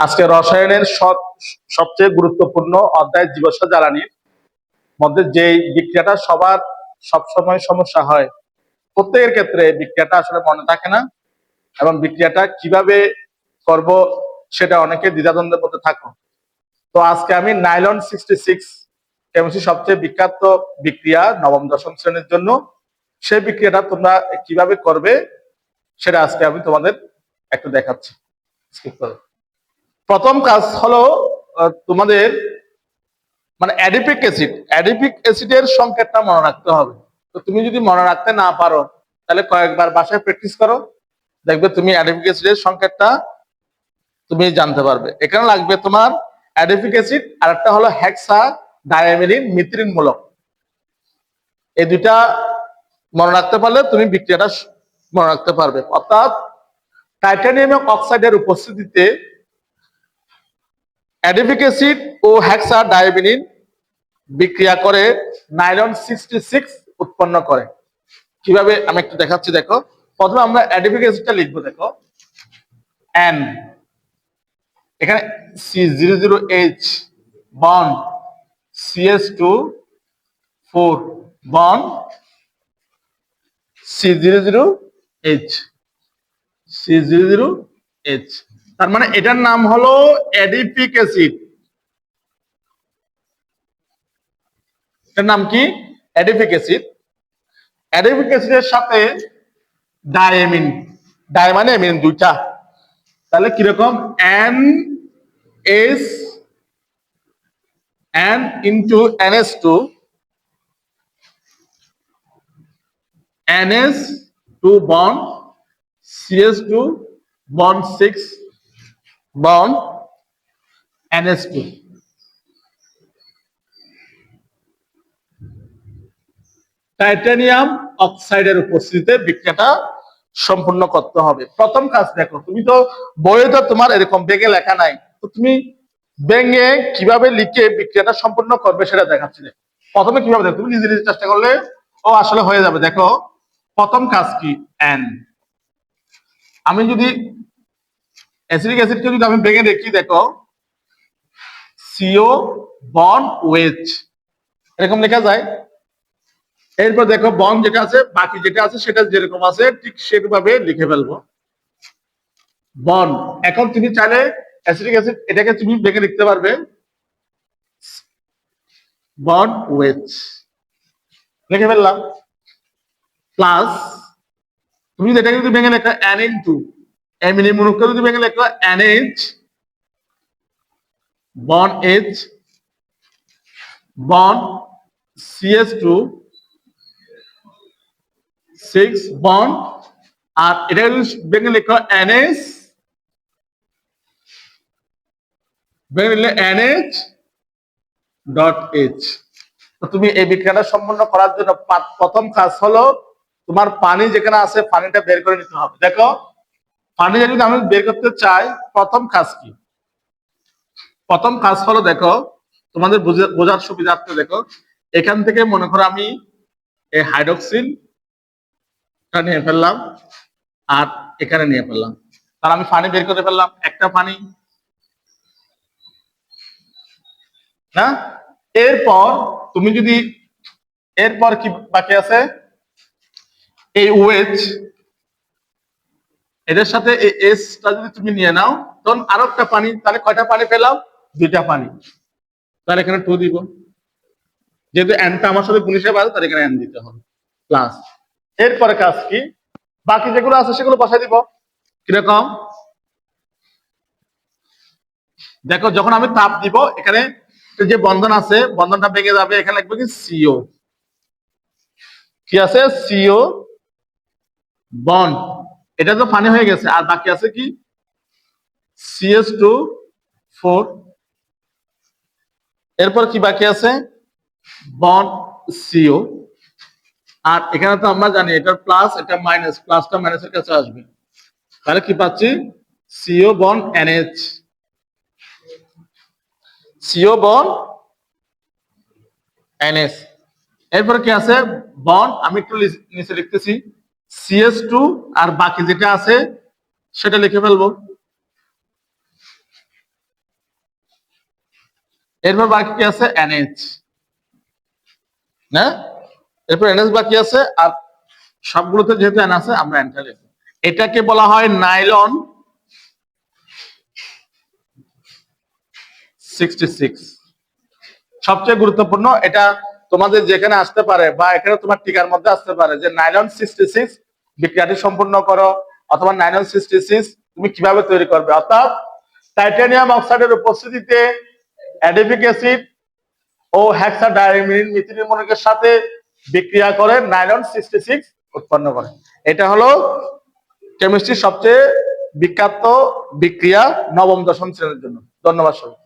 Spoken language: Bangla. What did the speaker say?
আজকে রসায়নের সবচেয়ে গুরুত্বপূর্ণ অধ্যায় জীবাশ্ম জ্বালানির মধ্যে যে বিক্রিয়াটা সবার সবসময় সমস্যা হয়, প্রত্যেকের ক্ষেত্রে বিক্রিয়াটা আসলে মনে থাকে না এবং বিক্রিয়াটা কিভাবে করব সেটা অনেকে দ্বিধাদ্বন্দ্বের মধ্যে থাকো। তো আজকে আমি নাইলন 66 কেমিস্ট্রি সবচেয়ে বিখ্যাত বিক্রিয়া নবম দশম শ্রেণীর জন্য, সেই বিক্রিয়াটা তোমরা কিভাবে করবে সেটা আজকে আমি তোমাদের একটু দেখাচ্ছি। প্রথম কাজ হলো তোমাদের মানে অ্যাডিপিক অ্যাসিডের সংকেতটা মনে রাখতে হবে। তো তুমি যদি মনে রাখতে না পারো তাহলে কয়েকবার বাসায় প্র্যাকটিস করো, দেখবে তুমি অ্যাডিপিক অ্যাসিডের সংকেতটা তুমি জানতে পারবে। এখানে লাগবে তোমার অ্যাডিপিক অ্যাসিড আর একটা হলো হেক্সা ডায়ামিলিন মিথিলিন মূলক। এই দুইটা মনে রাখতে পারলে তুমি বিক্রিয়াটা মনে রাখতে পারবে। অর্থাৎ টাইটানিয়াম অক্সাইডের উপস্থিতিতে অ্যাডিপিক অ্যাসিড ও হেক্সা ডায়ামিলিন বিক্রিয়া করে নাইলন 66 উৎপন্ন করে। কিভাবে আমি একটু দেখাচ্ছি, দেখো। প্রথমে আমরা অ্যাডিপিক অ্যাসিডটা লিখবো, দেখো N, এখানে C00H bond CS2 4 bond C00H, তার মানে এটার নাম হলো অ্যাডিপিক অ্যাসিড। এটার নাম কি? Adipic acid. অ্যাডিপিক অ্যাসিডের সাথে ডায়ামিন, মানে অ্যামিন দুইটা, তাহলে কিরকম N into NH2 bond CS2 bond 6 bond NH2। Titanium অক্সাইডের উপস্থিতিতে বিক্রিয়াটা সম্পূর্ণ করতে হবে। প্রথম কাজ দেখো, তুমি তো বইয়ে তো তোমার এরকম বেগে লেখা নাই, তো তুমি বেঙ্গে কিভাবে লিখে বিক্রিয়াটা সম্পূর্ণ করবে সেটা দেখাচ্ছি। প্রথমে কিভাবে দেখো, তুমি নিজে নিজে চেষ্টা করলে ও আসলে হয়ে যাবে। দেখো প্রথম কাজ কি, N। আমি যদি অ্যাসিডিক অ্যাসিডকে যদি আমি বেঙ্গে লিখি, দেখো CO বন্ড OH, এরকম লেখা যায়। এরপর দেখো বন্ড যেটা আছে, বাকি যেটা আছে সেটা যেরকম আছে ঠিক সেভাবে লিখে ফেলবো বন্ড। এখন তুমি চাইলে অ্যাসিডিক অ্যাসিড এটাকে তুমি বেঁকে লিখতে পারবে বন্ড ওয়েচ, লিখে ফেললাম। প্লাস তুমি এটাকে যদি ভেঙে লেখো NH2 অ্যামিনি মূলককে যদি ভেঙে লেখো NH bond H bond CS2 6 bond, আর এটা যদি ভেঙে লেখো NH NH ডট H। তুমি এই বিক্রিয়াটা সম্পন্ন করার জন্য প্রথম কাজ হলো তোমার পানি যেখানে আছে পানিটা বের করে নিতে হবে। দেখো পানি যদি আমি বের করতে চাই, প্রথম কাজ কি? প্রথম কাজ হলো, দেখো তোমাদের বোঝার সুবিধার্থে দেখো, এখান থেকে মনে করো আমি এই হাইড্রোক্সিল নিয়ে ফেললাম আর এখানে নিয়ে ফেললাম, তাহলে আমি পানি বের করে ফেললাম, একটা পানি না। এরপর তুমি যদি এরপর কি বাকি আছে, এই ওয়েজ এদের সাথে এই এসটা যদি তুমি নিয়ে নাও, তখন আরো একটা পানি, তাহলে কয়টা পানি পেলাম? দুইটা পানি। তাহলে এখানে 2 দিব, যেহেতু এনটা আমার সাথে গুণ হিসেবে আছে তাহলে এখানে এন দিতে হবে প্লাস। এরপরে কাজ কি, বাকি যেগুলো আছে সেগুলো বসাই দিব। কিরকম দেখো, যখন আমি তাপ দিব এখানে যে বন্ধন আছে বন্ধনটা ভেঙে যাবে, এখানে লিখবে কি সিও, কি আছে সিও বন্ড, এটা তো পানি হয়ে গেছে, আর বাকি আছে কি CS2 4। এরপর কি বাকি আছে বন্ড সিও, আর এখানে তো আমরা জানি এটা প্লাস এটা মাইনাস, প্লাসটা মাইনাসের কাছে আসবে, তাহলে কি পাচ্ছি CO bond NH, CO bond NH। এরপর কি আছে বন্ড, আমি একটু নিচে লিখতেছি CS2, আর বাকি যেটা আছে সেটা লিখে ফেলবো এরপর বাকি কি আছে NH, না? এরপর NH বাকি আছে, আর সবগুলোতে যেহেতু N আছে আমরা N-টা লিখব। এটাকে বলা হয় নাইলন 66। সবচেয়ে গুরুত্বপূর্ণ, এটা তোমাদের যেখানে আসতে পারে বা এখানে তোমার টিকার মধ্যে আসতে পারে যে নাইলন 66 বিক্রিয়াটি সম্পূর্ণ করো, অথবা নাইলন 66 তুমি কিভাবে তৈরি করবে। অর্থাৎ টাইটানিয়াম অক্সাইডের উপস্থিতিতে অ্যাডিপিক অ্যাসিড ও হেক্সাডাইমিথিল মিথিলিন সাথে বিক্রিয়া করে নাইলন 66 উৎপন্ন করে। এটা হলো কেমিস্ট্রির সবচেয়ে বিখ্যাত বিক্রিয়া নবম দশম শ্রেণীর জন্য। ধন্যবাদ সবাই।